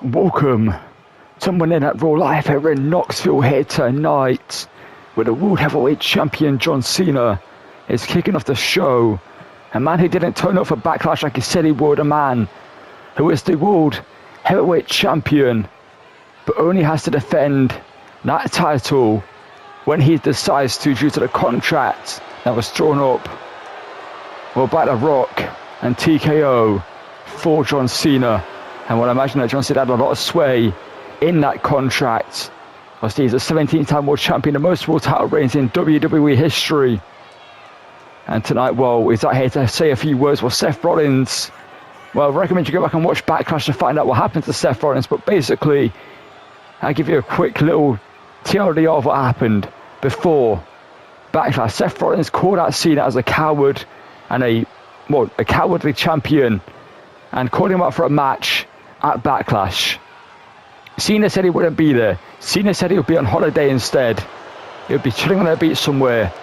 Welcome to Monday Night Raw live here in Knoxville here tonight, where the World Heavyweight Champion John Cena is kicking off the show. A man who didn't turn up for Backlash like he said he would, a man who is the World Heavyweight Champion, but only has to defend that title when he decides to due to the contract that was drawn up by The Rock and TKO for John Cena. And I imagine that John Cena had a lot of sway in that contract. Obviously, he's a 17-time world champion, the most world title reigns in WWE history. And tonight, he's out here to say a few words. Seth Rollins, I recommend you go back and watch Backlash to find out what happened to Seth Rollins. But basically, I'll give you a quick little TLDR of what happened before Backlash. Seth Rollins called out Cena as a coward and a cowardly champion, and called him up for a match at Backlash. Cena said he wouldn't be there. Cena said he would be on holiday instead. He would be chilling on a beach somewhere.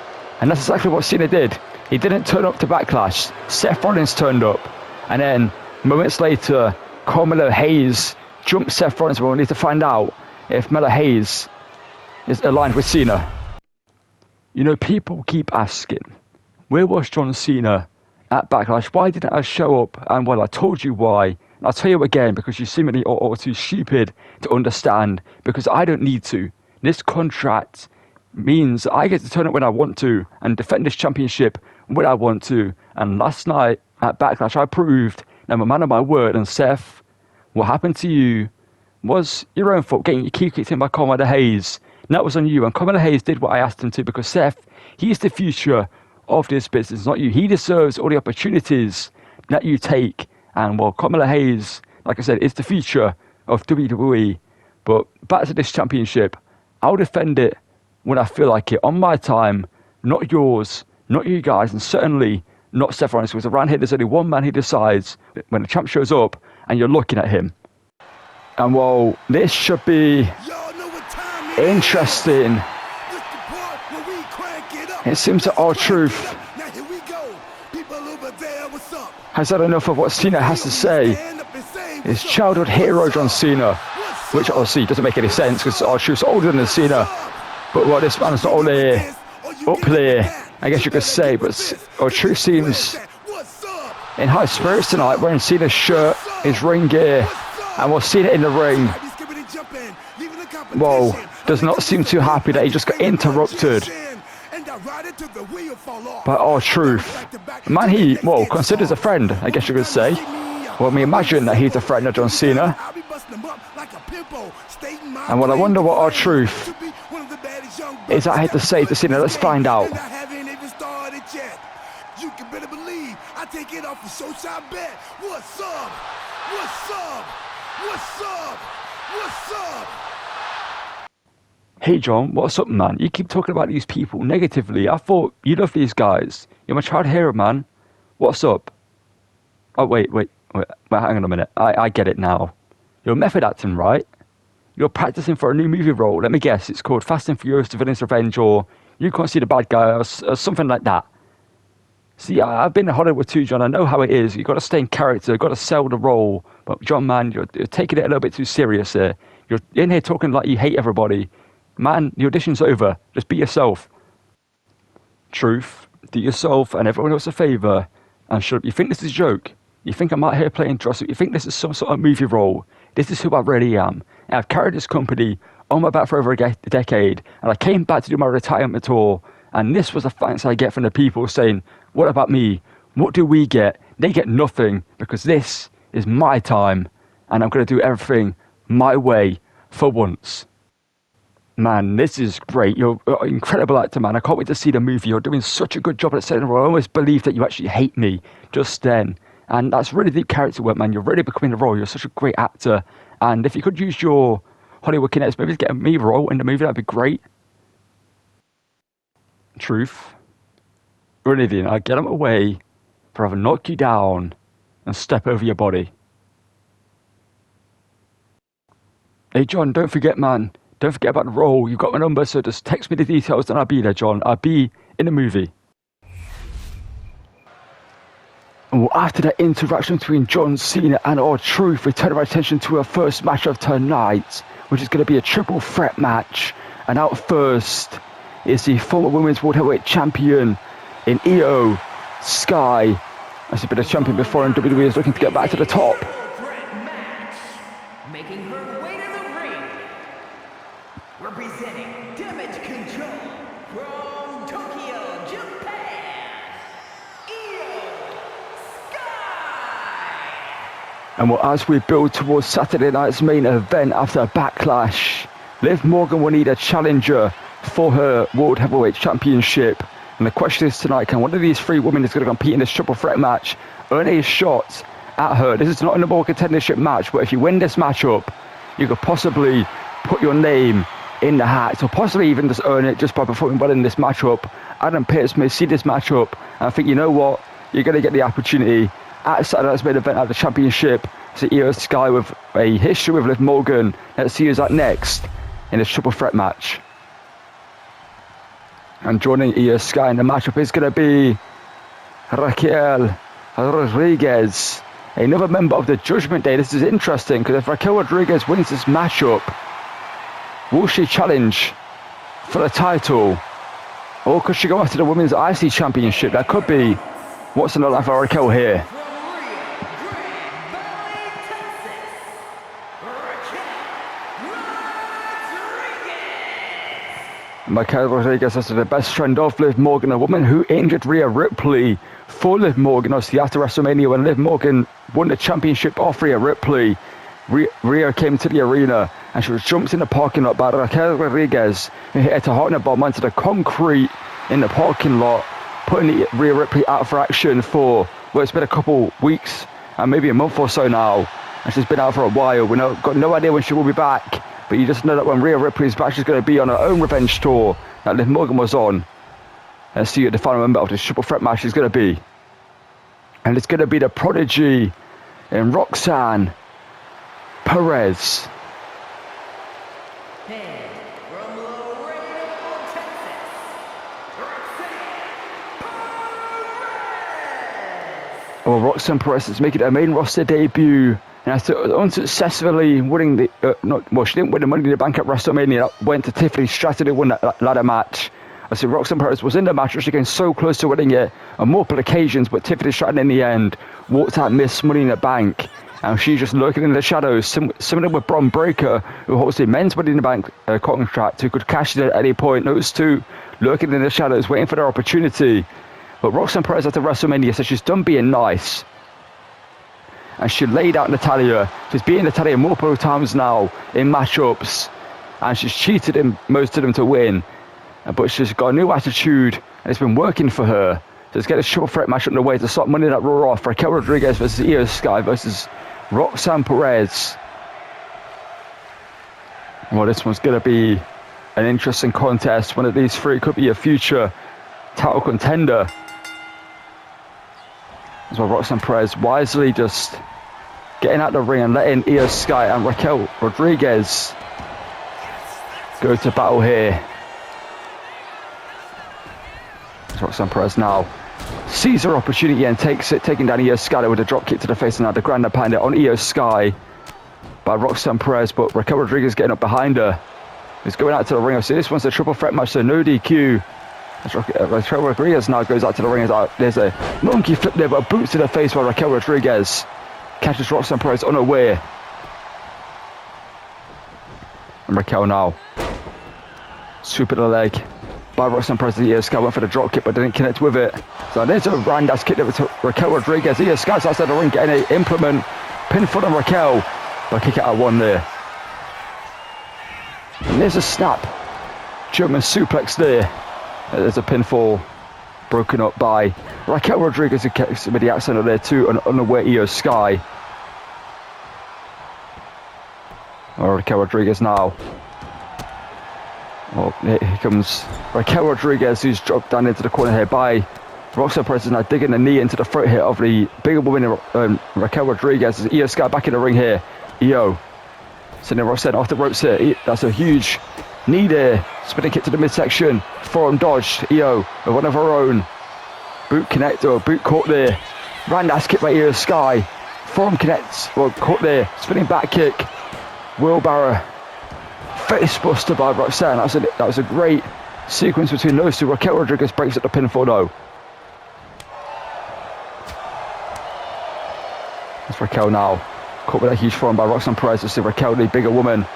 And that's exactly what Cena did. He didn't turn up to Backlash. Seth Rollins turned up. And then moments later, Carmelo Hayes jumped Seth Rollins. We'll need to find out if Melo Hayes is aligned with Cena. You know, people keep asking, where was John Cena at Backlash? Why didn't I show up? And I told you why. And I'll tell you again, because you seemingly are too stupid to understand, because I don't need to. This contract means I get to turn up when I want to and defend this championship when I want to. And last night at Backlash, I proved that I'm a man of my word. And Seth, what happened to you was your own fault, getting your key kicked in by Carmelo Hayes. And that was on you. And Carmelo Hayes did what I asked him to, because Seth, he's the future of this business, not you. He deserves all the opportunities that you take. And Carmelo Hayes, like I said, is the future of WWE. But back to this championship, I'll defend it when I feel like it, on my time, not yours, not you guys, and certainly not Seth Rollins. Because around here, there's only one man who decides when the champ shows up and you're looking at him. And this should be interesting. It seems that R-Truth has had enough of what Cena has to say. His childhood hero, John Cena, which obviously doesn't make any sense because R-Truth's older than Cena. But this man's not only up there, I guess you could say, but R-Truth seems in high spirits tonight, wearing Cena's shirt, his ring gear, and we'll see it in the ring. Does not seem too happy that he just got interrupted by R-Truth. Man he, considers a friend, I guess you could say. Imagine that he's a friend of John Cena. And I wonder what R-Truth is out here to say to Cena. Let's find out. Hey John, what's up, man? You keep talking about these people negatively. I thought you love these guys. You're my child hero, man. What's up? Oh, wait, hang on a minute. I get it now. You're method acting, right? You're practicing for a new movie role. Let me guess, it's called Fast and Furious, The Villain's Revenge, or You Can't See the Bad Guy, or something like that. See, I've been in Hollywood too, John. I know how it is. You've got to stay in character. You've got to sell the role. But John, man, you're taking it a little bit too serious here. You're in here talking like you hate everybody. Man, the audition's over. Just be yourself. Truth, do yourself and everyone else a favour. And shut up. You think this is a joke? You think I'm out here playing dress up? You think this is some sort of movie role? This is who I really am. And I've carried this company on my back for over a decade. And I came back to do my retirement tour. And this was the thanks I get from the people saying, what about me? What do we get? They get nothing, because this is my time. And I'm going to do everything my way for once. Man, this is great. You're an incredible actor, man. I can't wait to see the movie. You're doing such a good job at setting it. I almost believe that you actually hate me just then. And that's really deep character work, man. You're really becoming the role. You're such a great actor. And if you could use your Hollywood connects maybe to get me role in the movie, that'd be great. Truth. Or anything. I'll get him away for having knock you down and step over your body. Hey, John, don't forget, man. Don't forget about the role. You've got my number, so just text me the details and I'll be there, John. I'll be in the movie. Well, after that interaction between John Cena and R-Truth, we turn our attention to our first match of tonight, which is going to be a triple threat match. And out first is the former Women's World Heavyweight Champion in Io Sky. She's been a champion before, and WWE is looking to get back to the top. Making her way to the ring, representing Damage Control from Tokyo, Japan, Io Sky. And well, as we build towards Saturday night's main event after Backlash, Liv Morgan will need a challenger for her World Heavyweight Championship. And the question is tonight, can one of these three women that's going to compete in this triple threat match earn a shot at her? This is not a number one contendership match, but if you win this matchup, you could possibly put your name in the hat, or possibly even just earn it just by performing well in this matchup. Adam Pearce may see this matchup and I think, you know what, you're going to get the opportunity at Saturday's main event at the championship. See Io Sky with a history with Liv Morgan. Let's see who's up next in this triple threat match. And joining Io Sky in the matchup is going to be Raquel Rodriguez, another member of the Judgment Day. This is interesting because if Raquel Rodriguez wins this matchup, will she challenge for the title? Or could she go after the Women's IC Championship? That could be what's in the line for Raquel here. Raquel Rodriguez is the best friend of Liv Morgan, a woman who injured Rhea Ripley for Liv Morgan. Obviously, after WrestleMania, when Liv Morgan won the championship off Rhea Ripley, Rhea came to the arena and she was jumped in the parking lot by Raquel Rodriguez, who hit her to heart and a bomb onto the concrete in the parking lot, putting Rhea Ripley out for action for, well, it's been a couple weeks and maybe a month or so now, and she's been out for a while. We've got no idea when she will be back. But you just know that when Rhea Ripley's back, she's going to be on her own revenge tour that Liv Morgan was on. Let's see who the final member of this triple threat match is going to be. And it's going to be the prodigy in Roxanne Perez. And from Laredo, Texas, Roxanne Perez. Well, Roxanne Perez is making her main roster debut. And after unsuccessfully winning the, she didn't win the Money in the Bank at WrestleMania. That went to Tiffany Stratton who won that ladder match. I see Roxanne Perez was in the match, she came so close to winning it on multiple occasions, but Tiffany Stratton in the end walked out Miss Money in the Bank. And she's just lurking in the shadows, similar with Bron Breakker, who holds the men's Money in the Bank contract, who could cash it at any point. Those two lurking in the shadows, waiting for their opportunity. But Roxanne Perez after WrestleMania said she's done being nice. And she laid out Natalya. She's beaten Natalya multiple times now in matchups. And she's cheated in most of them to win. But she's got a new attitude and it's been working for her. So let's get a triple threat match on the way to start Monday Night Raw off. Raquel Rodriguez versus Io Sky versus Roxanne Perez. Well, this one's going to be an interesting contest. One of these three could be a future title contender. As well, Roxanne Perez wisely just getting out the ring and letting Io Sky and Raquel Rodriguez go to battle here. As Roxanne Perez now sees her opportunity and takes it, taking down Io Sky with a drop kick to the face, and now the ground and pound it on Io Sky by Roxanne Perez, but Raquel Rodriguez getting up behind her. He's going out to the ring. So this one's a triple threat match, so no DQ. Raquel Rodriguez now goes out to the ring. There's a monkey flip there, but a boot to the face by Raquel Rodriguez. Catches Roxanne Perez unaware. And Raquel now. Super the leg by Roxanne Perez. Io Sky went for the drop kick, but didn't connect with it. So there's a roundhouse kick over to Raquel Rodriguez. Io Sky's outside the ring, getting an implement. Pin foot on Raquel. But kick out at one there. And there's a snap. German suplex there. There's a pinfall broken up by Raquel Rodriguez, who kicks with the accent there too, on the way Io Sky. Raquel Rodriguez now. Well, here comes Raquel Rodriguez, who's dropped down into the corner here by Roxanne Perez, now digging the knee into the throat here of the bigger woman, Raquel Rodriguez. Io Sky back in the ring here. Io sending Roxanne off the ropes here. That's a huge knee there. Spinning kick to the midsection. Forearm dodged. Io with one of her own. Boot connect, or boot caught there Roundhouse kick by Io Sky. Forearm connects, well, caught there. Spinning back kick. Wheelbarrow. Face buster by Roxanne. That was a great sequence between those two. Raquel Rodriguez breaks up the pinfall though. That's Raquel now. Caught with a huge forearm by Roxanne Perez. Let's see Raquel, the bigger woman.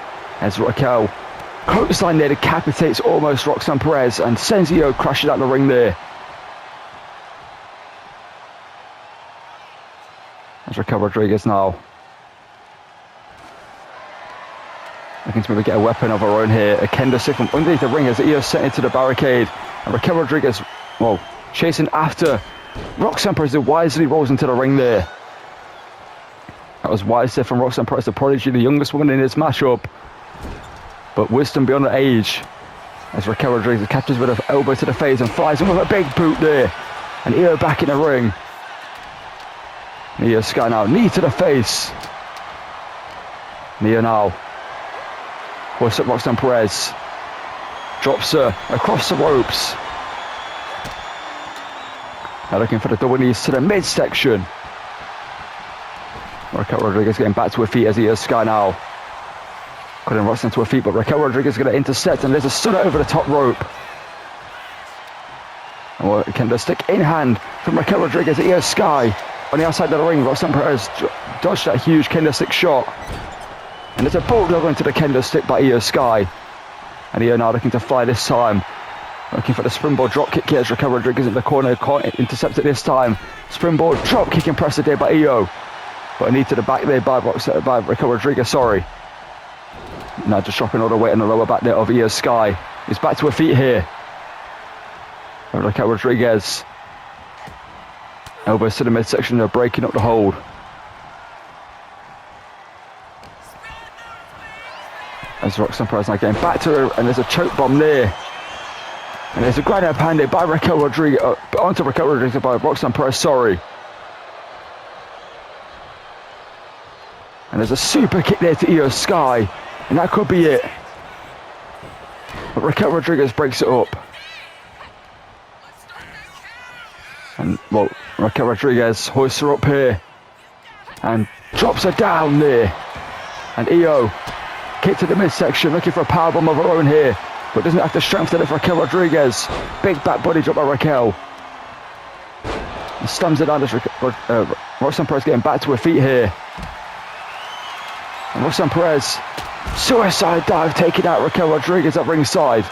As Raquel clothesline there, decapitates almost Roxanne Perez and sends Io crashing out the ring there. That's Raquel Rodriguez now. Looking to maybe get a weapon of her own here. A kendo stick from underneath the ring as Io sent into the barricade. And Raquel Rodriguez, well, chasing after Roxanne Perez, who wisely rolls into the ring there. That was wise there from Roxanne Perez, the prodigy, the youngest woman in this matchup. But wisdom beyond her age. As Raquel Rodriguez catches with an elbow to the face and flies in with a big boot there. And Io back in the ring. Io Sky now, knee to the face. Io now. Hoists up Roxanne Perez. Drops her across the ropes. Now looking for the double knees to the midsection. Raquel Rodriguez getting back to her feet as Io Sky now. Couldn't Roxanne to her feet, but Raquel Rodriguez is going to intercept, and there's a stunner over the top rope. And a kendo stick in hand from Raquel Rodriguez. Io Sky on the outside of the ring. Roxanne Perez dodged that huge kendo stick shot. And there's a bulldog onto the kendo stick by Io Sky. And Io now looking to fly this time. Looking for the springboard drop kick here as Raquel Rodriguez in the corner. Can't intercept it this time. Springboard drop kick impressive there by Io. But a knee to the back there by Raquel Rodriguez, sorry. Now just dropping all the weight on the lower back there of Io Sky. He's back to her feet here. And Raquel Rodriguez. Elbows to the midsection, they're breaking up the hold. As Roxanne Perez now getting back to her, and there's a choke bomb there. And there's a ground up hand there by Raquel Rodriguez, onto Raquel Rodriguez by Roxanne Perez, sorry. And there's a super kick there to Io Sky, and that could be it. But Raquel Rodriguez breaks it up. And, well, Raquel Rodriguez hoists her up here and drops her down there. And Io kick to the midsection, looking for a powerbomb of her own here, but doesn't have the strength to lift Raquel Rodriguez. Big back body drop by Raquel. And slams it down as Roxanne Perez getting back to her feet here. And Roxanne Perez, suicide dive, taking out Raquel Rodriguez at ringside.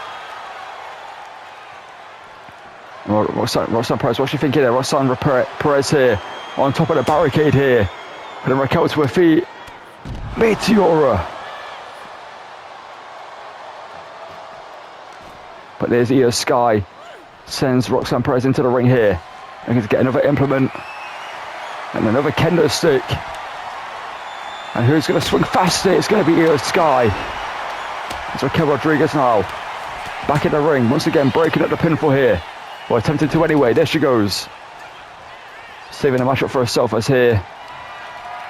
Roxanne Perez, what's she thinking there? Roxanne Perez here, on top of the barricade here. And then Raquel to her feet. Meteora. But there's Io Sky. Sends Roxanne Perez into the ring here. Looking to get another implement. And another kendo stick. And who's going to swing faster? It's going to be Io Sky. It's Raquel Rodriguez now. Back in the ring. Once again breaking up the pinfall here. Well, attempting to anyway. There she goes. Saving the matchup for herself as here.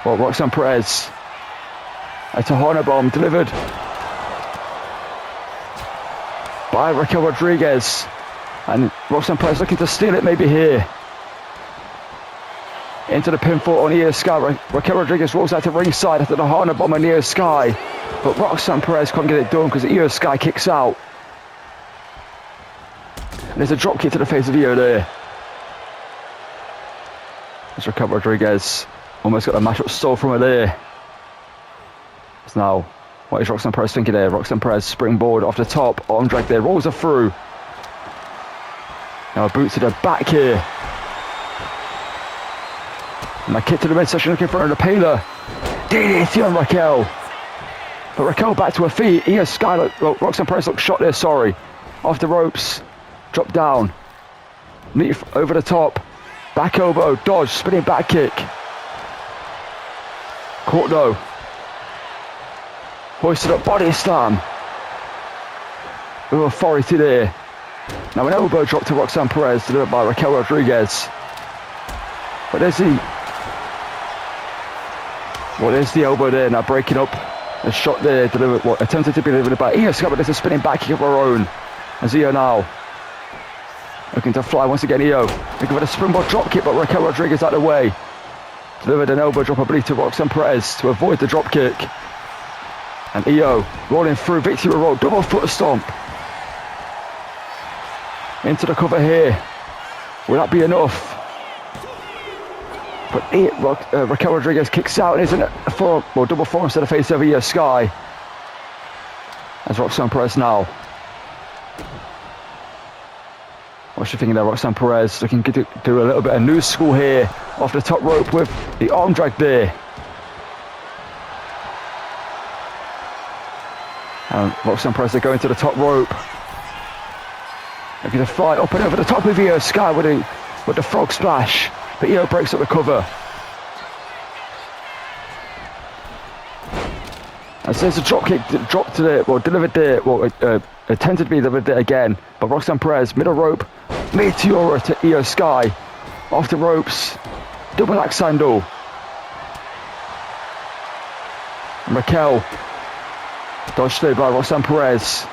Well, Roxanne Perez. A Tahana bomb delivered by Raquel Rodriguez. And Roxanne Perez looking to steal it maybe here. Into the pinfall on Io Sky. Raquel Rodriguez rolls out to ringside after the Tahana bomb on Io Sky. But Roxanne Perez can't get it done because Io Sky kicks out. And there's a drop kick to the face of Io there. As Raquel Rodriguez almost got the matchup stole from her there. So now, what is Roxanne Perez thinking there? Roxanne Perez springboard off the top, arm drag there, rolls her through. Now a boot to the back here. And a kick to the midsection looking for an impaler. DDT on Raquel. But Raquel back to her feet. Io Sky, Roxanne Perez looks shot there, sorry. Off the ropes. Drop down. Knee over the top. Back elbow, dodge, spinning back kick. Caught though. Hoisted up body slam. With authority there. Now an elbow drop to Roxanne Perez delivered by Raquel Rodriguez. But there's the elbow there now breaking up. A shot there delivered, attempted to be delivered by Io Sky, but there's a spinning back kick of her own. As Io now Looking to fly once again, Io. Looking for the springboard drop kick, but Raquel Rodriguez out of the way. Delivered an elbow drop, I believe, to Roxanne Perez to avoid the drop kick. And Io rolling through, victory roll, double foot stomp. Into the cover here. Will that be enough? But Raquel Rodriguez kicks out and isn't it double forearm to the face of Io Sky. As Roxanne Perez now. What's she thinking there, Roxanne Perez? Looking to do a little bit of new school here off the top rope with the arm drag there. And Roxanne Perez are going to the top rope. Looking to fly up and over the top of Io Sky with the frog splash. But Io breaks up the cover. As there's a drop kick dropped to the, delivered there, attempted to be delivered there again. But Roxanne Perez, middle rope, Meteora to Io Sky. Off the ropes, double axe handle. And Raquel, dodged there by Roxanne Perez.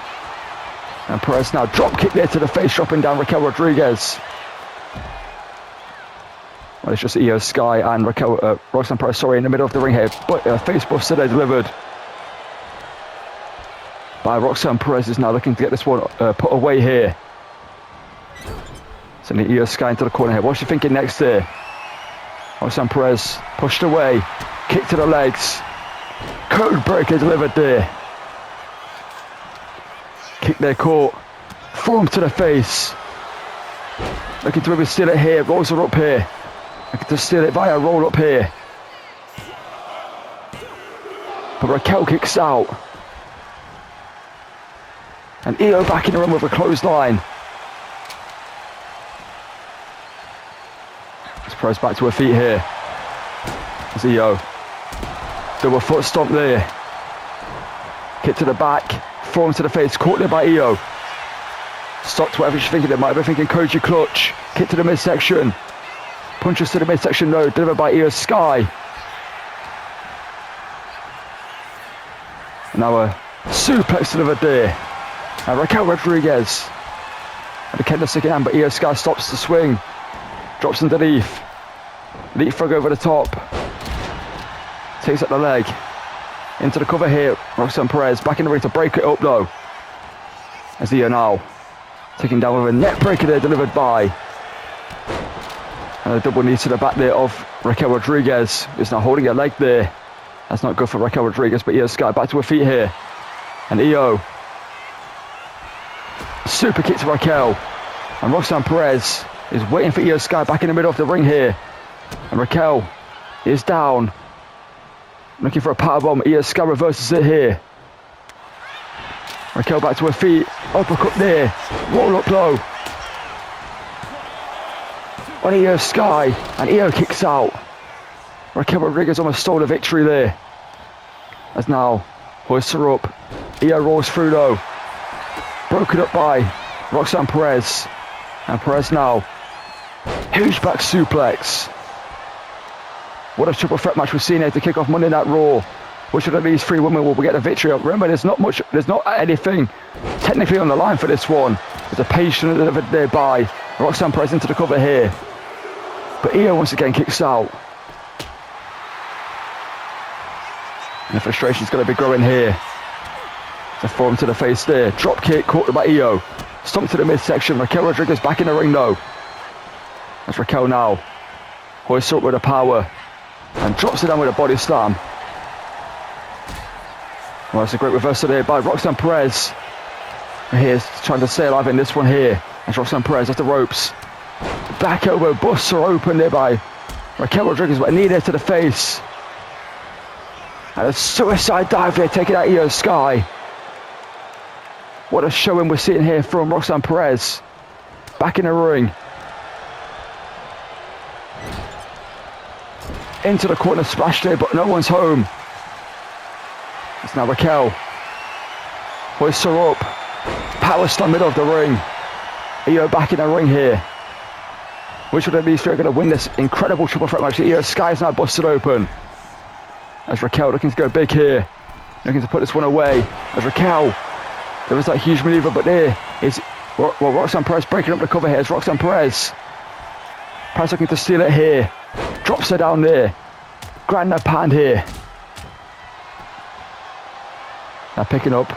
And Perez now drop kick there to the face, dropping down Raquel Rodriguez. Well, it's just Io Sky and Roxanne Perez, in the middle of the ring here. But face buster there delivered by Roxanne Perez is now looking to get this one put away here. Sending Io Sky into the corner here. What's she thinking next here? Roxanne Perez pushed away, kick to the legs. Code breaker delivered there. Kick there caught. Forearm to the face. Looking to maybe steal it here. Rolls her up here. Looking to steal it via roll up here. But Raquel kicks out. And Io back in the room with a clothesline. As Perez back to her feet here. As Io. Double foot stomp there. Kick to the back. Forearm to the face. Caught there by Io. Stopped whatever she's thinking. They might be thinking Koji clutch. Kick to the midsection. Punches to the midsection. No. Delivered by Io Sky. And now a suplex delivered there. And Raquel Rodriguez. And the Kendo second hand, but Io Sky stops the swing. Drops underneath. Leapfrog over the top. Takes up the leg. Into the cover here. Roxanne Perez back in the ring to break it up though. As Io now taking down with a neck breaker there delivered by. And a double knee to the back there of Raquel Rodriguez. Who's now holding her leg there. That's not good for Raquel Rodriguez, but Io Sky back to her feet here. And Io. Super kick to Raquel. And Roxanne Perez is waiting for Io Sky back in the middle of the ring here. And Raquel is down. Looking for a powerbomb. Io Sky reverses it here. Raquel back to her feet. Uppercut there. Roll up low. On Io Sky. And Io kicks out. Raquel Rodriguez almost stole the victory there. As now hoists her up. Io rolls through though. Broken up by Roxanne Perez. And Perez now. Huge back suplex. What a triple threat match we've seen here to kick off Monday Night Raw. Which of these three women will get the victory? Remember, there's not anything technically on the line for this one. There's a patient delivered there by Roxanne Perez into the cover here. But Io once again kicks out. And the frustration's going to be growing here. The forearm to the face there. Drop kick caught by Io. Stomp to the midsection. Raquel Rodriguez back in the ring though. That's Raquel now. Hoists up with a power. And drops it down with a body slam. Well, that's a great reversal there by Roxanne Perez. Here's trying to stay alive in this one here. That's Roxanne Perez off the ropes. Back elbow busts are open there by Raquel Rodriguez, but a knee there to the face. And a suicide dive there taking out Io Sky. What a showing we're seeing here from Roxanne Perez. Back in the ring. Into the corner splash there, but no one's home. It's now Raquel. Hoists her up. Power slam middle of the ring. Io back in the ring here. Which one of these three are going to win this incredible triple threat match? Io Sky is now busted open. As Raquel looking to go big here. Looking to put this one away. As Raquel. There was that huge maneuver, but there is Well, Roxanne Perez breaking up the cover here. It's Roxanne Perez. Perez looking to steal it here. Drops her down there. Grinding her pan here. Now picking up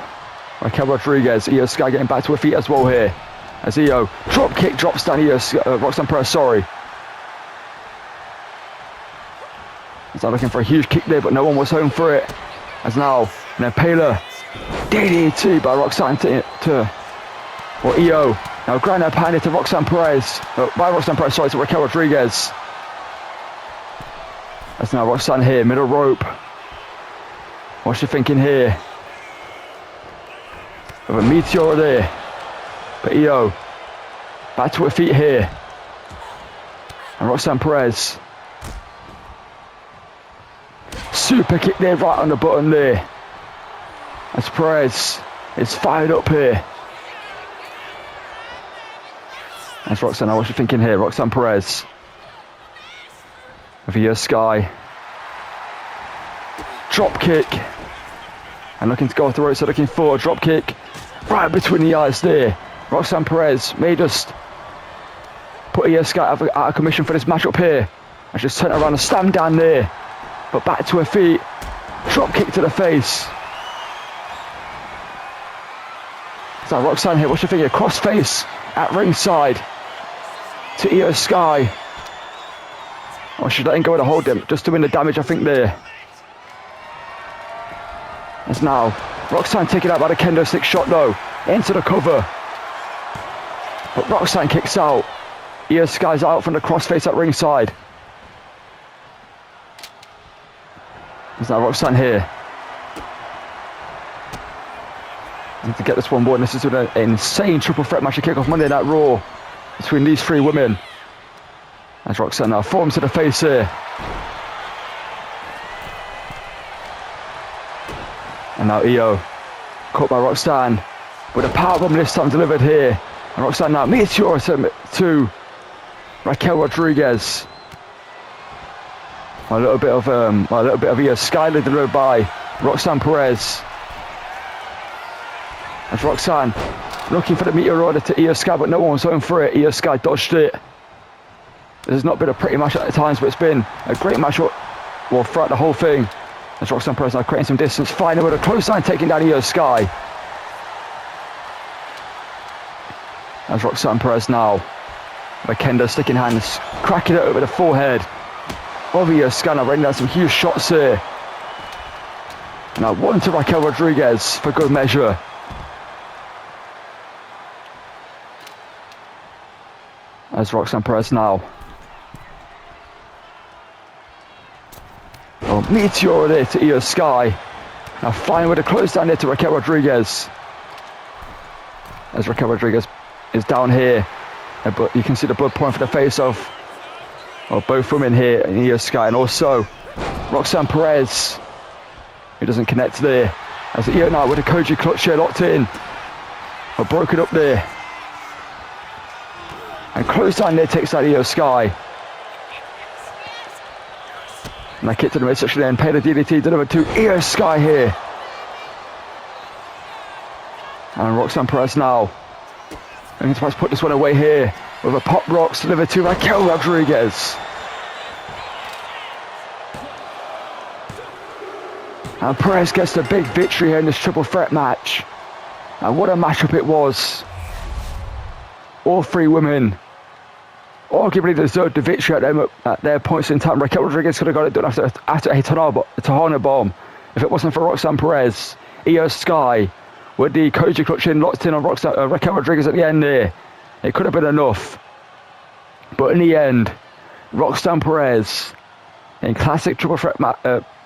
Raquel Rodriguez. Io Sky getting back to her feet as well here. As Io drop kick drops down Roxanne Perez, sorry. He's now looking for a huge kick there, but no one was home for it. As now, and then Paler. DDT by Roxanne or Io. Now grind her pan into Roxanne Perez. By Roxanne Perez, sorry, to Raquel Rodriguez. That's now Roxanne here, middle rope. What's she thinking here? With a meteor there. But Io back to her feet here. And Roxanne Perez. Super kick there right on the button there. As Perez is fired up here. That's Roxanne. Now what's she thinking here? Roxanne Perez. With Io Sky. Drop kick. And looking to go off the ropes, so looking for a drop kick. Right between the eyes there. Roxanne Perez may just put Io Sky out of commission for this matchup here. And just turn around and stand down there. But back to her feet. Drop kick to the face. So Roxanne here, what's your figure? Cross face at ringside to Io Sky. Or she's letting go of the hold him, just doing the damage I think there. As now, Roxanne taken out by the kendo stick shot though, into the cover. But Roxanne kicks out. Io Sky's out from the cross face at ringside. As now Roxanne here. To get this one more, and this is an insane triple threat match to kick off Monday Night Raw between these three women. As Roxanne now forms to the face here. And now Io caught by Roxanne with a powerbomb this time delivered here. And Roxanne now meteor to Raquel Rodriguez. A little bit of Io Sky delivered by Roxanne Perez. As Roxanne looking for the meteor order to Io Sky, but no one was home for it. Io Sky dodged it. This has not been a pretty match at times, but it's been a great match throughout the whole thing. As Roxanne Perez now creating some distance, finally with a close line taking down Io Sky. As Roxanne Perez now, with kendo sticking hands, cracking it over the forehead of Io Sky, now raining down some huge shots here. Now one to Raquel Rodriguez for good measure. As Roxanne Perez now. Oh, meteor there to Io Sky. Now finally with a close down there to Raquel Rodriguez. As Raquel Rodriguez is down here. But you can see the blood pouring for the face of both women here in Io Sky. And also Roxanne Perez, who doesn't connect there. As Io now with a Koji clutch here locked in. But broken up there. And close down there takes out Io Sky. And that kick to the midsection there and pay the DDT delivered to Io Sky here. And Roxanne Perez now. And he's about to put this one away here with a pop rocks delivered to Raquel Rodriguez. And Perez gets the big victory here in this triple threat match. And what a matchup it was. All three women arguably deserved the victory at their points in time. Raquel Rodriguez could have got it done after a Tahana bomb. If it wasn't for Roxanne Perez, Io Sky with the Koji clutch in, locked in on Raquel Rodriguez at the end there. It could have been enough. But in the end, Roxanne Perez, in classic triple threat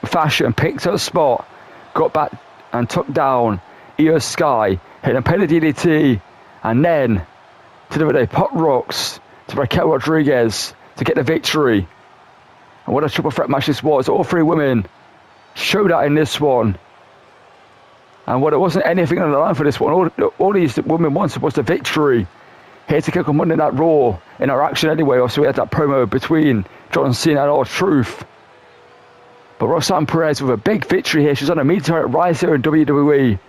fashion, picked her spot, got back and took down Io Sky, hit and paid the DDT, and then delivered a pop rocks to Raquel Rodriguez to get the victory. And what a triple threat match this was. All three women showed out in this one. And what it wasn't anything on the line for this one. All these women wanted was the victory. Here to kick on Monday Night Raw in our action anyway. Also we had that promo between John Cena and R-Truth. But Roxanne Perez with a big victory here. She's on a meteoric rise here in WWE.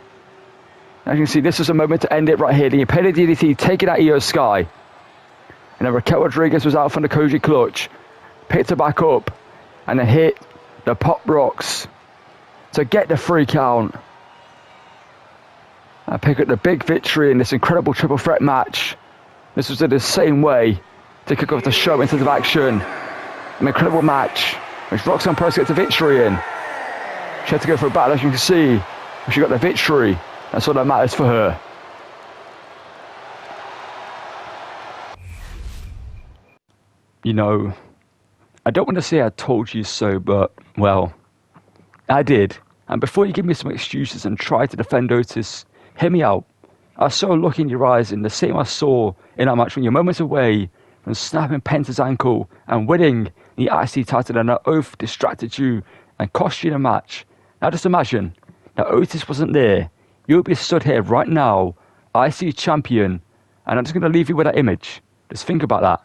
As you can see, this was a moment to end it right here. The impeded DDT taking out Io Sky. And then Raquel Rodriguez was out from the Koji clutch. Picked her back up. And then hit the Pop Rocks to get the 3 count. And pick up the big victory in this incredible triple threat match. This was in the same way to kick off the show in terms of action. An incredible match, which Roxanne Perez gets the victory in. She had to go for a battle, as you can see. But she got the victory. That's all that matters for her. You know, I don't want to say I told you so, but, well, I did. And before you give me some excuses and try to defend Otis, hear me out. I saw a look in your eyes in the same I saw in that match when you're moments away from snapping Penta's ankle and winning the IC title, and that oath distracted you and cost you the match. Now just imagine that Otis wasn't there. You'll be stood here right now, IC champion, and I'm just going to leave you with that image. Just think about that.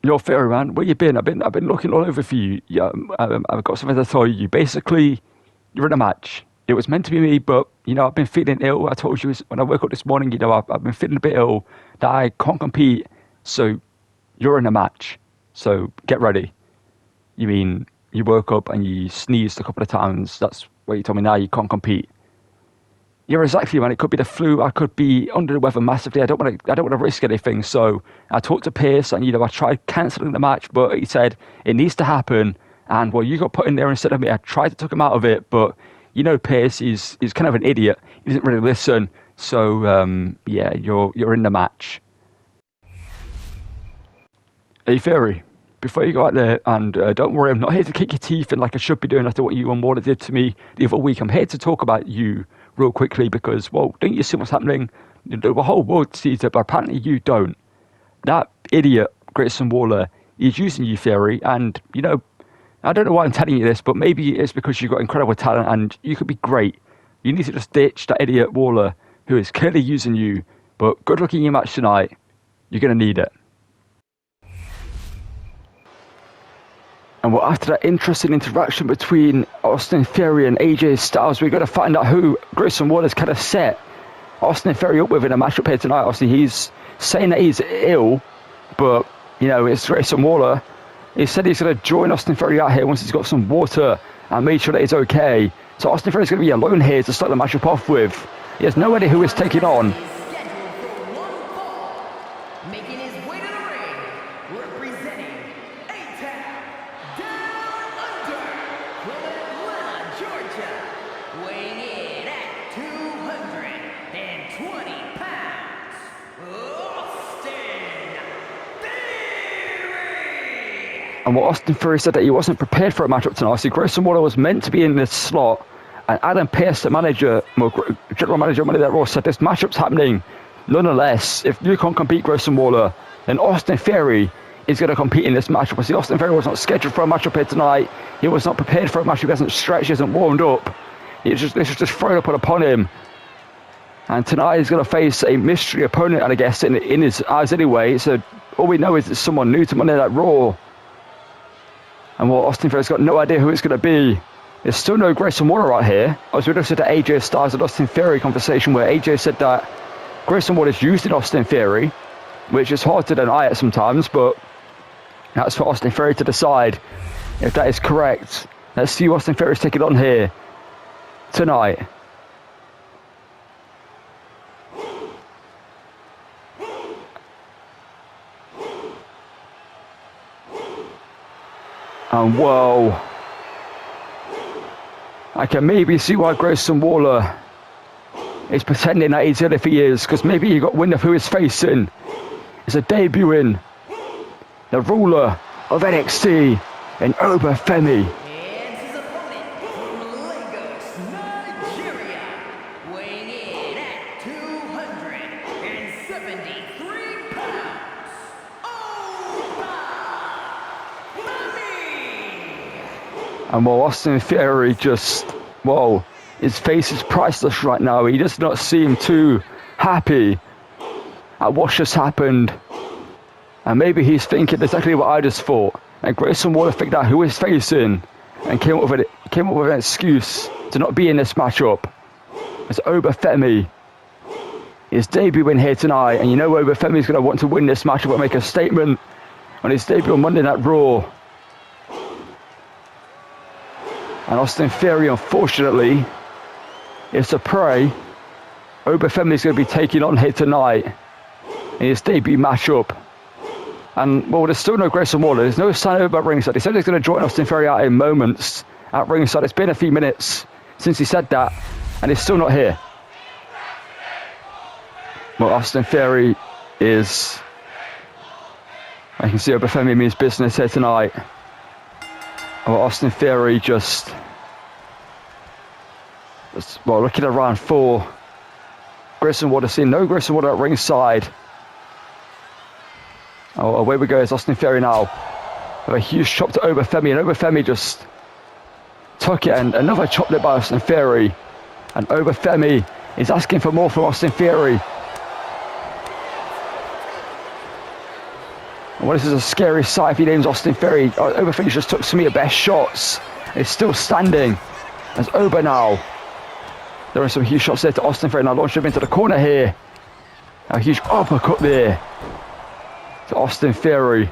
Yo, Theory, man, where you been? I've been looking all over for you. Yeah, I've got something to tell you. Basically, you're in a match. It was meant to be me, but, you know, I've been feeling ill. I told you when I woke up this morning, you know, I've been feeling a bit ill, that I can't compete. So, you're in a match. So, get ready. You mean, you woke up and you sneezed a couple of times. That's what you told me now, you can't compete. Yeah, exactly, man. It could be the flu. I could be under the weather massively. I don't want to risk anything. So I talked to Pierce, and, you know, I tried cancelling the match, but he said it needs to happen. And, well, you got put in there instead of me. I tried to talk him out of it, but, you know, Pierce is kind of an idiot. He doesn't really listen. So yeah, you're in the match. Hey, Theory, before you go out there, and don't worry, I'm not here to kick your teeth in like I should be doing after what you and Water did to me the other week. I'm here to talk about you real quickly because, well, don't you see what's happening? The whole world sees it, but apparently you don't. That idiot, Grayson Waller, is using you, Theory, and, you know, I don't know why I'm telling you this, but maybe it's because you've got incredible talent and you could be great. You need to just ditch that idiot Waller who is clearly using you, but good luck in your match tonight. You're going to need it. And well, after that interesting interaction between Austin Theory and AJ Styles, we're going to find out who Grayson Waller's kind of set Austin Theory up with in a matchup here tonight. Obviously, he's saying that he's ill, but, you know, it's Grayson Waller. He said he's going to join Austin Theory out here once he's got some water and made sure that he's okay. So Austin Theory's going to be alone here to start the matchup off with. He has no idea who he's taking on. And what Austin Theory said that he wasn't prepared for a matchup tonight. See, Grayson Waller was meant to be in this slot, and Adam Pearce, the manager, general manager of Monday Night Raw, said this matchup's happening. Nonetheless, if you can't compete Grayson Waller, then Austin Theory is going to compete in this matchup. See, Austin Theory was not scheduled for a matchup here tonight. He was not prepared for a matchup. He hasn't stretched, he hasn't warmed up. This was just thrown upon him. And tonight he's going to face a mystery opponent, and I guess in his eyes anyway. So all we know is it's someone new to Monday Night Raw. And well, Austin Theory's got no idea who it's going to be. There's still no Grayson Waller right here. As we just said to AJ Styles and Austin Theory conversation where AJ said that Grayson Waller's used in Austin Theory, which is hard to deny it sometimes, but that's for Austin Theory to decide if that is correct. Let's see who Austin Theory's taking on here tonight. And whoa, I can maybe see why Grayson Waller is pretending that he's ill if he is, because maybe he got wind of who he's facing. He's a debuting the ruler of NXT in Oba Femi. And his opponent from Lagos, Nigeria, weighing in at 273 pounds, Oba Femi. And while Austin Theory just, whoa, his face is priceless right now. He does not seem too happy at what just happened. And maybe he's thinking exactly what I just thought. And Grayson Waller figured out who he's facing. and came up with an excuse to not be in this matchup. It's Obafemi. His debut win here tonight, and you know Obafemi's going to want to win this matchup and make a statement on his debut on Monday Night Raw. And Austin Theory, unfortunately, is to pray Obafemi's going to be taking on here tonight in his debut matchup. And, well, there's still no Grayson Waller. There's no sign of him at ringside. He said he's going to join Austin Theory out in moments at ringside. It's been a few minutes since he said that, and he's still not here. Well, Austin Theory is... I can see Obafemi means business here tonight. Well, Austin Theory just... Well, looking at round 4. Grayson Waller seen no Grayson Waller at ringside. Oh, away we go. It's Austin Theory now. With a huge chop to Obafemi, and Obafemi just took it, and another chop there by Austin Theory. And Obafemi is asking for more from Austin Theory. Well, this is a scary sight if he names Austin Theory. Obafemi just took some of your best shots. He's still standing. There's Oba now. There are some huge shots there to Austin Theory. Now launch him into the corner here. A huge uppercut there to Austin Theory.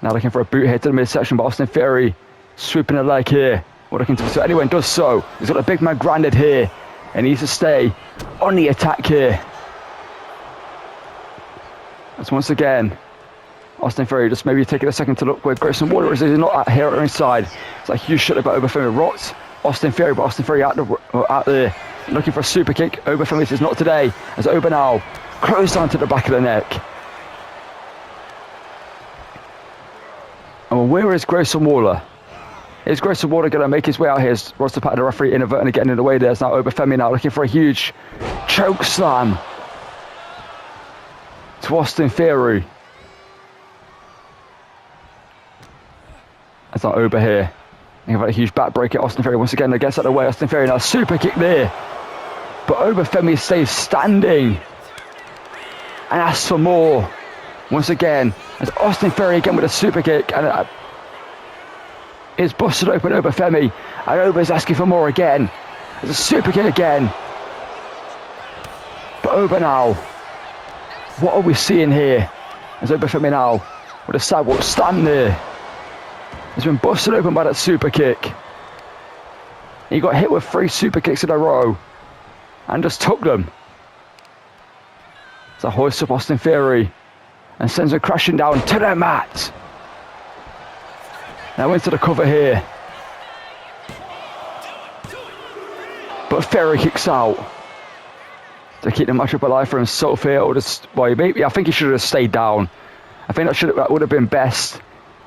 Now looking for a boot here to the midsection, but Austin Theory sweeping the leg here. We're looking to, so anyone does so. He's got a big man grounded here, and he needs to stay on the attack here. As once again, Austin Theory just maybe taking a second to look where Grayson Waller is. He's not out here at inside. It's a huge shot about Obafemi. Rocked Austin Theory, but Austin Theory out there looking for a super kick. Obafemi says not today. As Oba now closed down to the back of the neck. And where is Grayson Waller? Is Grayson Waller going to make his way out here? As Roster Pat, the referee, inadvertently getting in the way there. It's now Obafemi now looking for a huge choke slam to Austin Theory. That's not Oba here. They've got a huge back break at Austin Theory. Once again, gets out of the way. Austin Theory now super kick there. But Obafemi stays standing and asks for more. Once again, as Austin Theory again with a super kick, and it's busted open Obafemi, and Oba's asking for more again. There's a super kick again. But Oba now, what are we seeing here? As Obafemi now with a sidewalk stand there. He's been busted open by that super kick. He got hit with 3 super kicks in a row and just took them. It's a hoist up Austin Theory and sends him crashing down to the mat. Now into the cover here. But Theory kicks out to keep the matchup alive for himself here. Or just, well, maybe, I think he should have stayed down. I think that would have been best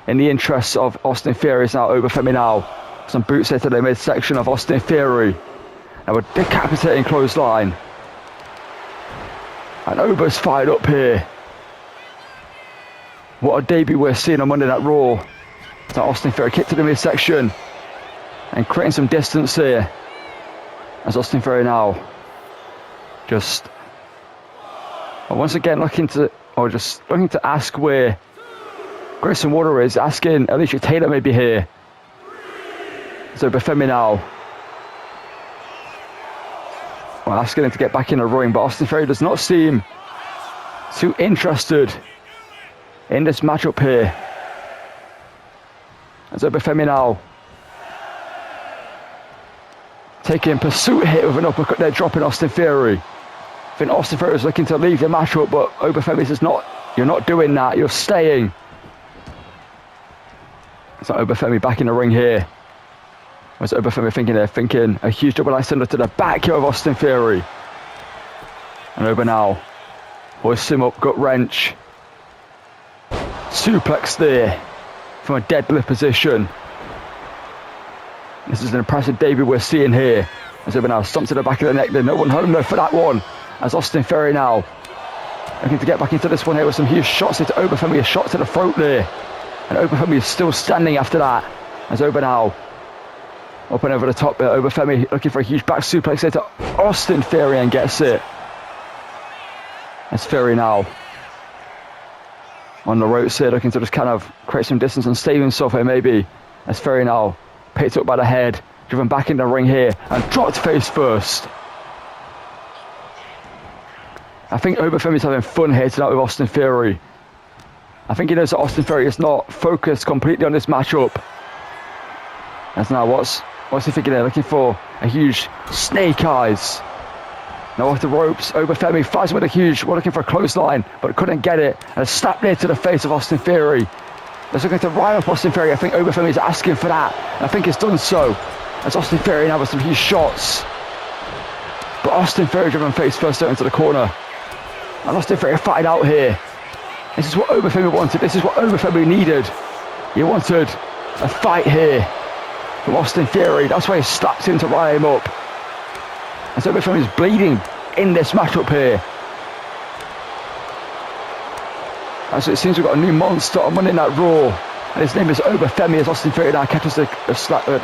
in the interests of Austin Theory. Is now Obafemi now. Some boots here to the midsection of Austin Theory. Now a decapitating clothesline. And Oba's fired up here. What a debut we're seeing on Monday Night Raw. So Austin Theory kick to the midsection and creating some distance here. As Austin Theory now just once again looking to ask where Grayson Waller is, asking Alicia Taylor maybe here. So Obafemi now. Well, asking him to get back in the ring, but Austin Theory does not seem too interested in this matchup here. As Obafemi now taking pursuit hit with an uppercut there, dropping Austin Theory. I think Austin Theory was looking to leave the matchup, but Obafemi says not, you're not doing that, you're staying. So Obafemi back in the ring here. What's Obafemi thinking a huge double line sender to the back here of Austin Theory. And Oba now hoists him up, gut wrench. Suplex there from a deadlift position. This is an impressive debut we're seeing here. As Oba now stomps to the back of the neck. There's no one home though for that one. As Austin Theory now looking to get back into this one here with some huge shots into Obafemi. A shot to the throat there. And Obafemi is still standing after that. As Oba now up and over the top. Obafemi looking for a huge back suplex there to Austin Theory and gets it. As Theory now on the ropes here, looking to just kind of create some distance and save himself here maybe As Theory now picked up by the head, driven back in the ring here, and dropped face first. I think Obafemi's having fun here tonight with Austin Theory. I think he knows that Austin Theory is not focused completely on this matchup. As now, what's he thinking there? Looking for a huge snake eyes. Now off the ropes, Obafemi fights with a huge, we're looking for a clothesline, but couldn't get it. And a slap near to the face of Austin Theory. They're looking to rile up Austin Theory. I think Obafemi is asking for that. And I think it's done so. As Austin Theory now with some huge shots. But Austin Theory driven face first out into the corner. And Austin Theory fighting out here. This is what Obafemi wanted. This is what Obafemi needed. He wanted a fight here from Austin Theory. That's why he slapped him to rile him up. And so Obafemi is bleeding in this matchup here. And so it seems we've got a new monster on Monday Night Raw. And his name is Obafemi, as Austin Theory now catches the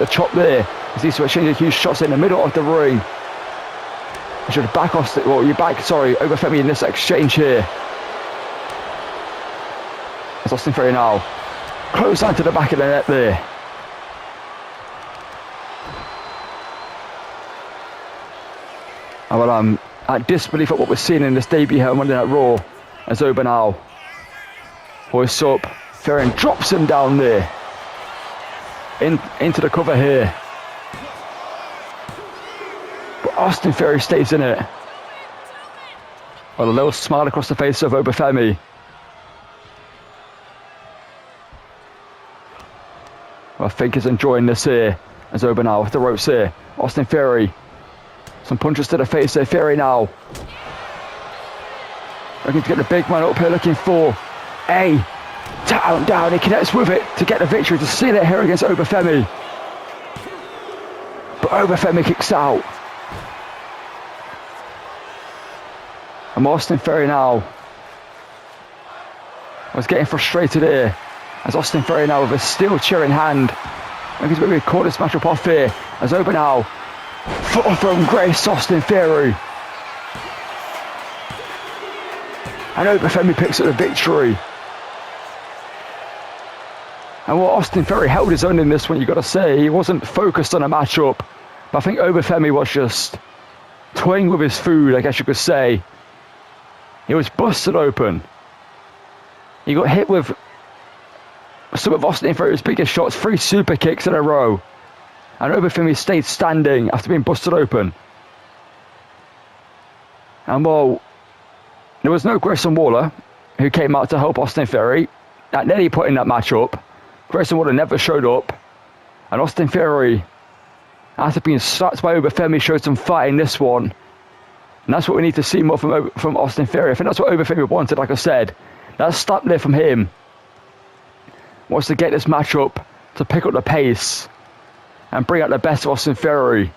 chop there. As these two exchange huge shots in the middle of the ring. You should back Austin, well, you're back, sorry, Obafemi in this exchange here. As Austin Theory now close down to the back of the net there. And well, I'm at disbelief at what we're seeing in this debut here on Monday Night Raw. As Oba now hoists up, Theory drops him down there. Into the cover here. But Austin Theory stays in it. Well, a little smile across the face of Obafemi. I think he's enjoying this here. As Oba now with the ropes here. Austin Theory. Some punches to the face there. Theory now looking to get the big man up here, looking for a down. He connects with it to get the victory, to seal it here against Obafemi. But Obafemi kicks out. And Austin Theory now was getting frustrated here. As Austin Theory now with a steel chair in hand. And he's maybe caught this matchup off here. As Oba now foot from Grace Austin Theory. And Obafemi picks up the victory. And what Austin Theory held his own in this one, you got to say. He wasn't focused on a matchup. But I think Obafemi was just toying with his food, I guess you could say. He was busted open. He got hit with some of Austin Theory's biggest shots, 3 super kicks in a row. And Obafemi stayed standing after being busted open. And well, there was no Grayson Waller, who came out to help Austin Theory at any point in that matchup. Grayson Waller never showed up. And Austin Theory, after being slapped by Obafemi, showed some fight in this one. And that's what we need to see more from Austin Theory. I think that's what Obafemi wanted, like I said. That slap there from him wants to get this matchup to pick up the pace and bring out the best of Austin Theory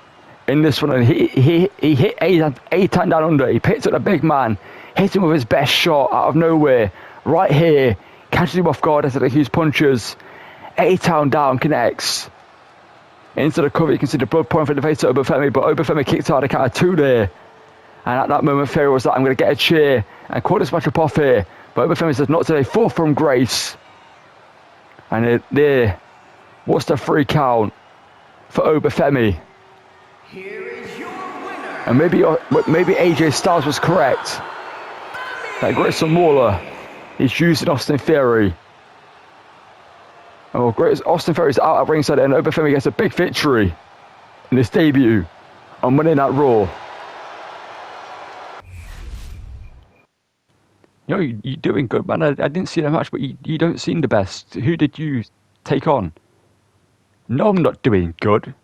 in this one. And he hit A-Tan down under. He picked up the big man, hit him with his best shot out of nowhere, right here, catches him off guard after the huge punches. A-Town down, connects into the cover. You can see the blood pouring from the face of Obafemi, but Obafemi kicked out a count of 2 there. And at that moment, Theory was like, I'm going to get a cheer and call this matchup off here. But Obafemi says, not today, 4 from Grace. And there, what's the 3 count for Obafemi? Here is your winner. And maybe AJ Styles was correct. That Grayson Waller is using Austin Theory. Oh, great. Austin Theory's out at ringside and Obafemi gets a big victory in this debut on Monday Night Raw. You know, you're doing good, man. I didn't see that much, but you don't seem the best. Who did you take on? No, I'm not doing good.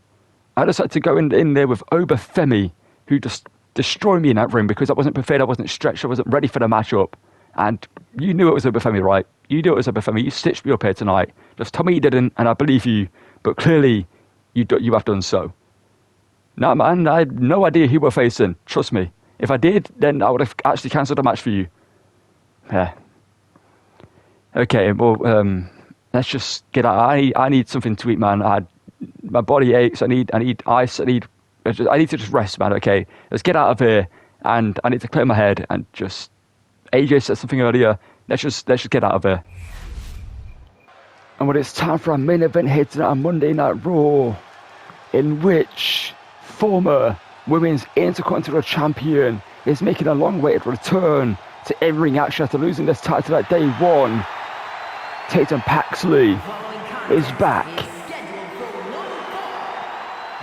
I just had to go in there with Obafemi, who just destroyed me in that ring because I wasn't prepared, I wasn't stretched, I wasn't ready for the matchup. And you knew it was Obafemi, right? You knew it was Obafemi. You stitched me up here tonight. Just tell me you didn't, and I believe you. But clearly, you have done so. No, man, I had no idea who we're facing. Trust me. If I did, then I would have actually cancelled the match for you. Yeah. Okay, well, let's just get out. I need something to eat, man. My body aches. I need ice. I need to just rest, man. Okay, let's get out of here. And I need to clear my head and just. AJ said something earlier. Let's just get out of here. And when it's time for our main event here tonight on Monday Night Raw, in which former women's Intercontinental Champion is making a long-awaited return to in-ring action after losing this title at day one. Tatum Paxley is back.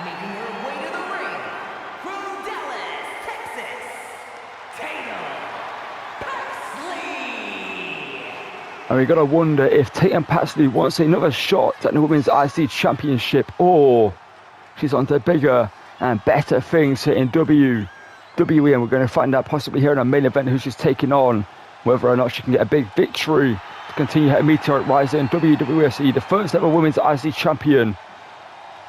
Making her way to the ring from Dallas, Texas, Tatum Paxley. And we gotta wonder if Tatum Paxley wants another shot at the Women's IC Championship, or she's on to bigger and better things here in WWE. And we're going to find out possibly here in our main event who she's taking on, whether or not she can get a big victory to continue her meteoric rise in WWE. The first ever Women's IC Champion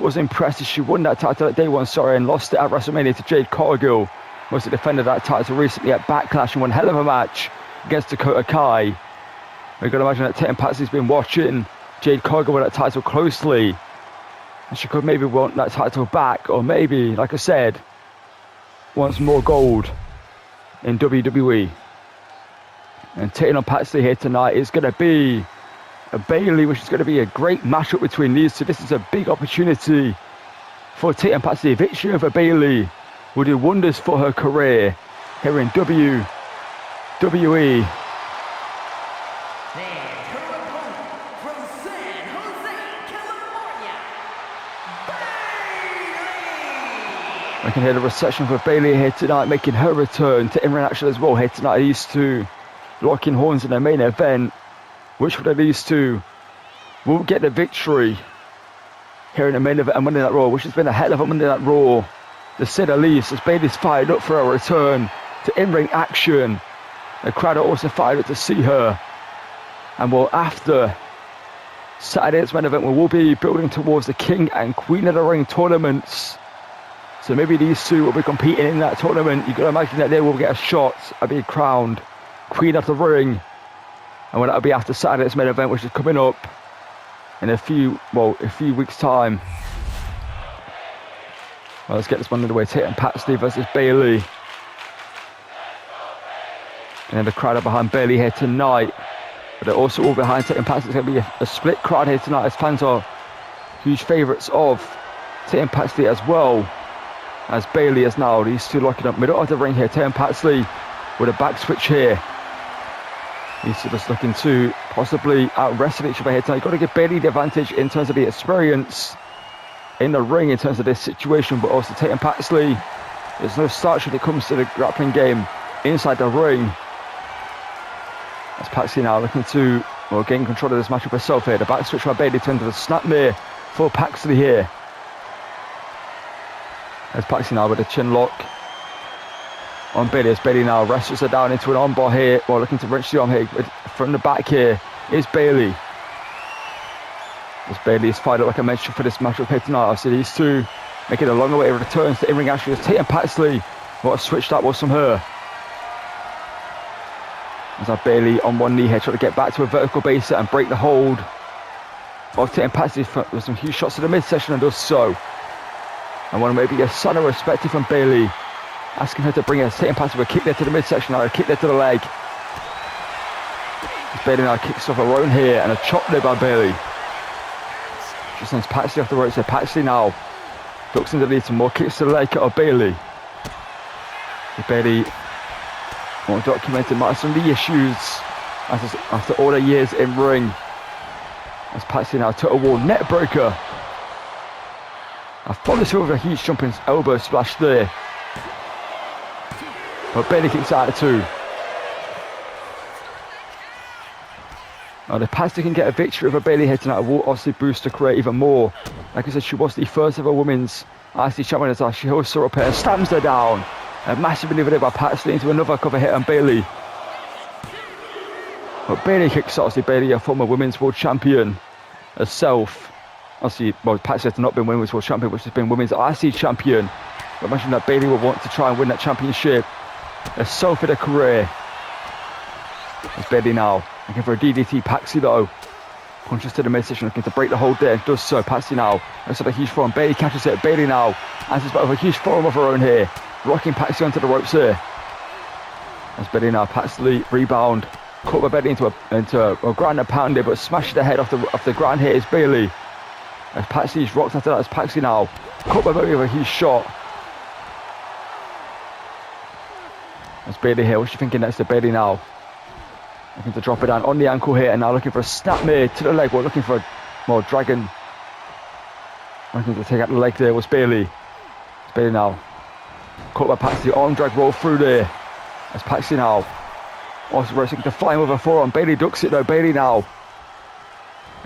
was impressive. She won that title at day one, and lost it at WrestleMania to Jade Cargill. Was defended that title recently at Backlash and won a hell of a match against Dakota Kai. We're going to imagine that Tatum Paxley's been watching Jade Cargill with that title closely, and she could maybe want that title back, or maybe, like I said, wants more gold in WWE. And Tatum Paxley here tonight is going to be a Bayley, which is going to be a great matchup between these two. This is a big opportunity for Tatum Paxley. Victory over Bayley will do wonders for her career here in WWE. And her opponent from San Jose, California, Bayley. We can hear the reception for Bayley here tonight, making her return to in-ring action as well here tonight. These two locking horns in their main event. Which one of these two will get the victory here in the main event and Monday Night Raw, which has been a hell of a Monday Night Raw, to say the least, as Bayley's fired up for her return to in-ring action. The crowd are also fired up to see her. And well, after Saturday's main event, we will be building towards the King and Queen of the Ring tournaments. So maybe these two will be competing in that tournament. You can imagine that they will get a shot at being crowned Queen of the Ring. And when that'll be after Saturday's main event, which is coming up in a few weeks' time. Well, let's get this one underway. Tatum Paxley versus Bayley. And then the crowd are behind Bayley here tonight. But they're also all behind Tatum Paxley. It's going to be a split crowd here tonight, as fans are huge favourites of Tatum Paxley as well as Bayley is now. These two locking up middle of the ring here. Tatum Paxley with a back switch here. These two just looking to possibly out-wrestle each other here tonight. You've got to give Bayley the advantage in terms of the experience in the ring in terms of this situation, but also Tatum Paxley, there's no starch when it comes to the grappling game inside the ring. As Paxley now looking to gain control of this matchup herself here. The back switch by Bayley turns to the snapmare for Paxley here. As Paxley now with a chin lock on Bayley, as Bayley now wrestles her down into an armbar here, while looking to wrench the arm here. From the back here is Bayley. As Bayley is fired up, like I mentioned, for this matchup here tonight. I see these two making a long way of returns to in-ring action. As Tatum Paxley, what a switch that was from her. As now Bayley on one knee here, trying to get back to a vertical base and break the hold of Tatum Paxley with some huge shots to the midsection, and does so. And one maybe a sign of respect from Bayley, asking her to bring her Tatum Paxley with a kick there to the midsection, now a kick there to the leg. As Bayley now kicks off her own here, and a chop there by Bayley. She sends Paxley off the ropes here. Paxley now ducks underneath, some more kicks to the leg of Bayley. Bayley, more documented, might have some of the issues after all the years in ring. As Paxley now took a wall net breaker. I follow through with a huge jumping elbow splash there. But Bayley kicks out of two. Now, if Paxley can get a victory over Bayley here tonight, it will obviously boost her career even more. Like I said, she was the first ever women's IC champion, as she hosts her up here and slams her down. A massive maneuver there by Paxley into another cover hit on Bayley. But Bayley kicks out. Obviously, Bayley, a former women's world champion herself. Obviously, well, Paxley has not been women's world champion, which has been women's IC champion. But imagine that Bayley will want to try and win that championship herself for their career. It's Bayley now looking for a DDT. Paxley though punches to the midsection, looking to break the hold there. Does so. Paxley now looks at a huge forearm. Bayley catches it. Bayley now answers back with a huge forearm of her own here, rocking Paxley onto the ropes here. As Bayley now, Paxley rebound Caught by Bayley into a ground and pounded, but smashed the head off the ground here is Bayley. As Paxley's rocked after that, it's Paxley now. Caught by Bayley with a huge shot. That's Bayley here. What's she thinking next to Bayley now? Looking to drop it down on the ankle here, and now looking for a snap mid to the leg. We're looking for a more dragon. Looking to take out the leg there was Bayley. It's Bayley now. Caught by Paxley, arm drag roll through there. That's Paxley now. Also wrestling to flying with a forearm. Bayley ducks it though. Bayley now.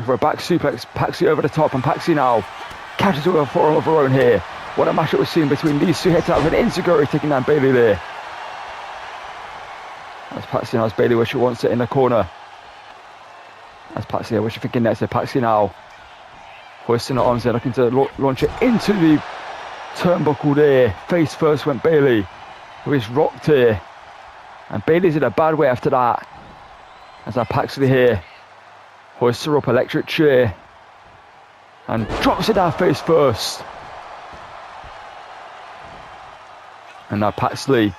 For a back suplex, Paxley over the top, and Paxley now catches with a forearm of her own here. What a matchup we're seeing between these two heads out with an Enquiries taking down Bayley there. That's Paxley now, it's Bayley where she wants it in the corner. That's Paxley here, what's she thinking next? Paxley now. Hoisting her arms there, looking to launch it into the turnbuckle there. Face first went Bayley, who is rocked here. And Bayley's in a bad way after that. As our Paxley here hoists her up, electric chair, and drops it down face first. And now Paxley,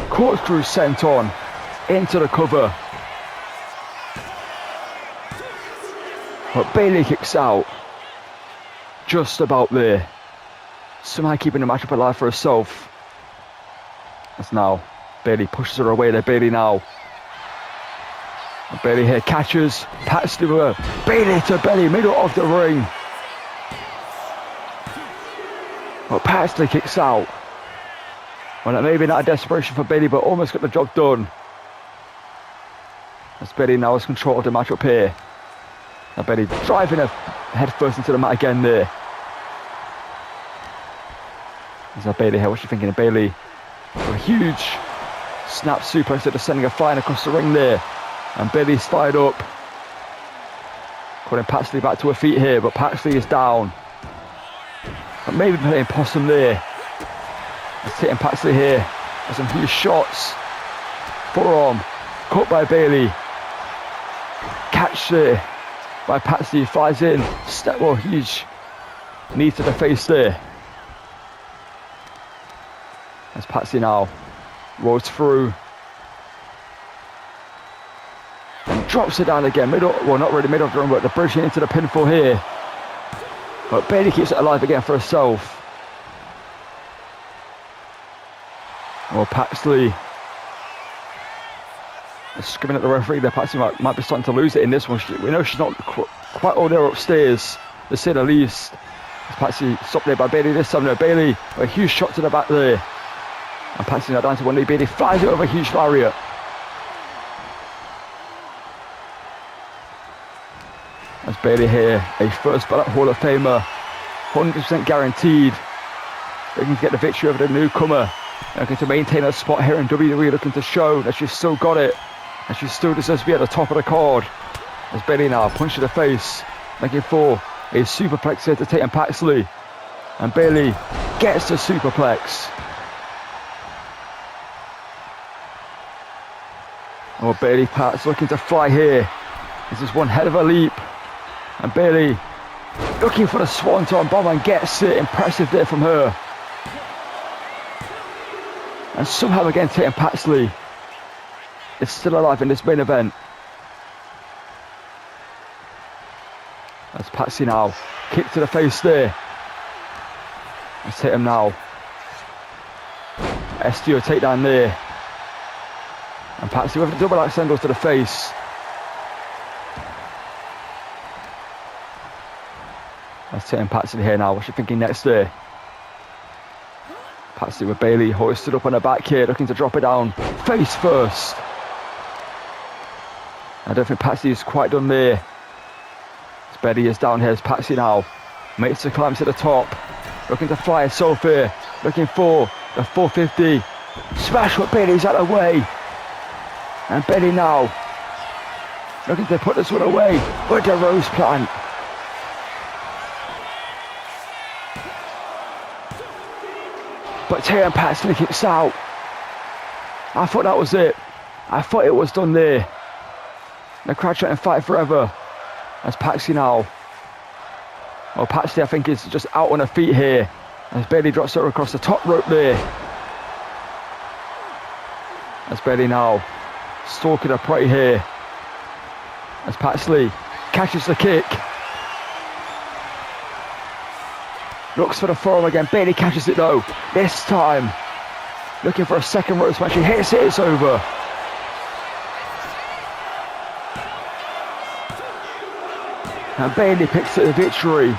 corkscrew sent on into the cover. But Bayley kicks out just about there. Somehow keeping the matchup alive for herself. That's now Bayley pushes her away there. Bayley now. And Bayley here catches Paxley with her. Bayley to belly, middle of the ring. But Paxley kicks out. Well, maybe not a desperation for Bayley, but almost got the job done. As Bayley now has control of the matchup here. Now Bayley driving her head first into the mat again there. There's now Bayley here. What's she thinking of Bayley? A huge snap suplex that is sending her flying across the ring there. And Bayley's fired up. Calling Paxley back to her feet here, but Paxley is down. But maybe playing possum there. It's hitting Paxley here. There's some huge shots. Forearm. Caught by Bayley. Catch there by Paxley. Flies in. Step, well, huge knee to the face there. As Paxley now rolls through. And drops it down again. Middle, well, not really middle of the ring, but the bridging into the pinfall here. But Bayley keeps it alive again for herself. Well, Paxley is screaming at the referee there. Paxley might be starting to lose it in this one. We know she's not quite all there upstairs, to say the least. As Paxley stopped there by Bayley this time. No, Bayley, a huge shot to the back there. And Paxley now down to one knee. Bayley flies it over a huge lariat. As Bayley here, a first ballot Hall of Famer, 100% guaranteed. Looking to get the victory over the newcomer. Looking to maintain her spot here in WWE, looking to show that she's still got it. And she still deserves to be at the top of the card. As Bayley now punch to the face, looking for a superplex here to take on Paxley. And Bayley gets the superplex. Oh, Bayley Pax looking to fly here. This is one hell of a leap. And Bayley looking for the swanton bomb and gets it. Impressive there from her. And somehow again taking Paxley is still alive in this main event. That's Paxley now. Kick to the face there. Let's hit him now. SDO takedown there. And Paxley with a double axe handle to the face. Let's hit him Paxley here now. What's she thinking next there? Paxley with Bayley hoisted up on her back here, looking to drop it down. Face first. I don't think Paxley is quite done there. As Bayley is down here, as Paxley now makes the climb to the top. Looking to fly herself here. Looking for the 450. Smash, but Bayley's out of the way. And Bayley now looking to put this one away with the rose plant. But Taylor Paxley kicks out. I thought that was it. I thought it was done there. The crowd trying to fight forever. As Paxley now. Well, Paxley I think is just out on her feet here. As Bayley drops her across the top rope there. As Bayley now stalking her prey here. As Paxley catches the kick. Looks for the forearm again. Bayley catches it though. This time, looking for a second rope smash. She hits it. It's over. And Bayley picks up the victory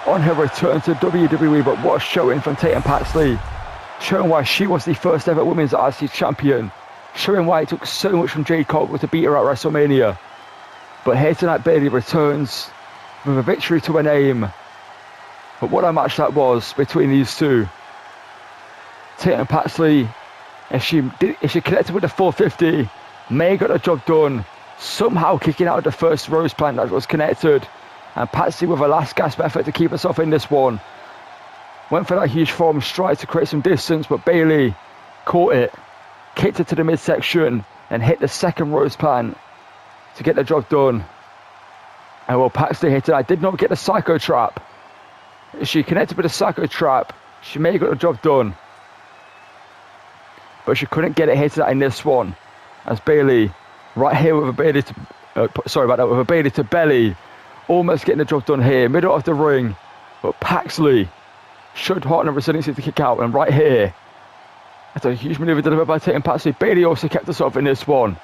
on her return to WWE. But what a showing from Tatum Paxley. Showing why she was the first ever women's IC champion. Showing why it took so much from Jade Cargill to beat her at WrestleMania. But here tonight, Bayley returns with a victory to her name. But what a match that was between these two. Tatum Paxley, if she connected with the 450, May got the job done. Somehow kicking out of the first rose plant that was connected. And Patsy with a last gasp effort to keep herself in this one. Went for that huge forearm strike to create some distance, but Bayley caught it, kicked it to the midsection, and hit the second rose plant to get the job done. And well, Paxley here tonight did not get the psycho trap. If she connected with the psycho trap, she may have got the job done. But she couldn't get it here tonight in this one. As Bayley, right here with a Bayley to, with a Bayley to belly, almost getting the job done here, middle of the ring. But Paxley showed heart and resiliency to kick out, and right here, that's a huge maneuver delivered by Tatum Paxley. Bayley also kept herself in this one.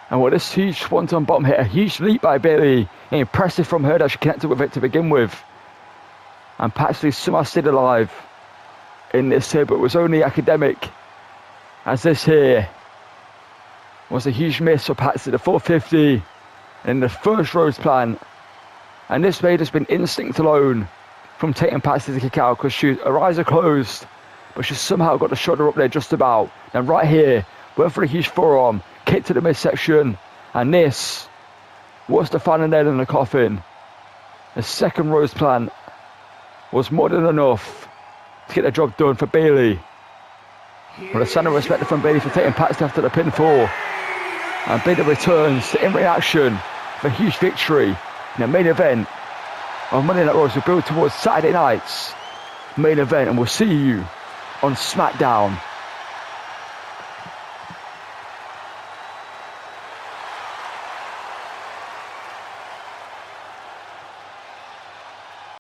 And with this huge swanton bomb hit, a huge leap by Bayley, impressive from her that she connected with it to begin with. And Paxley somehow stayed alive in this here, but it was only academic, as this here was a huge miss for Paxley, the 450, and the first rose plant. And this may have just been instinct alone from Tatum Paxley to kick out, because her eyes are closed, but she somehow got the shoulder up there just about. And right here, went for a huge forearm, kick to the midsection, and this was the final nail in the coffin. The second rose plant was more than enough to get the job done for Bayley. With a sign of respect from Bayley for Tatum Paxley after the pinfall. And Bayley returns to in-ring action for a huge victory in the main event of Monday Night Raw as we build towards Saturday night's main event. And we'll see you on SmackDown.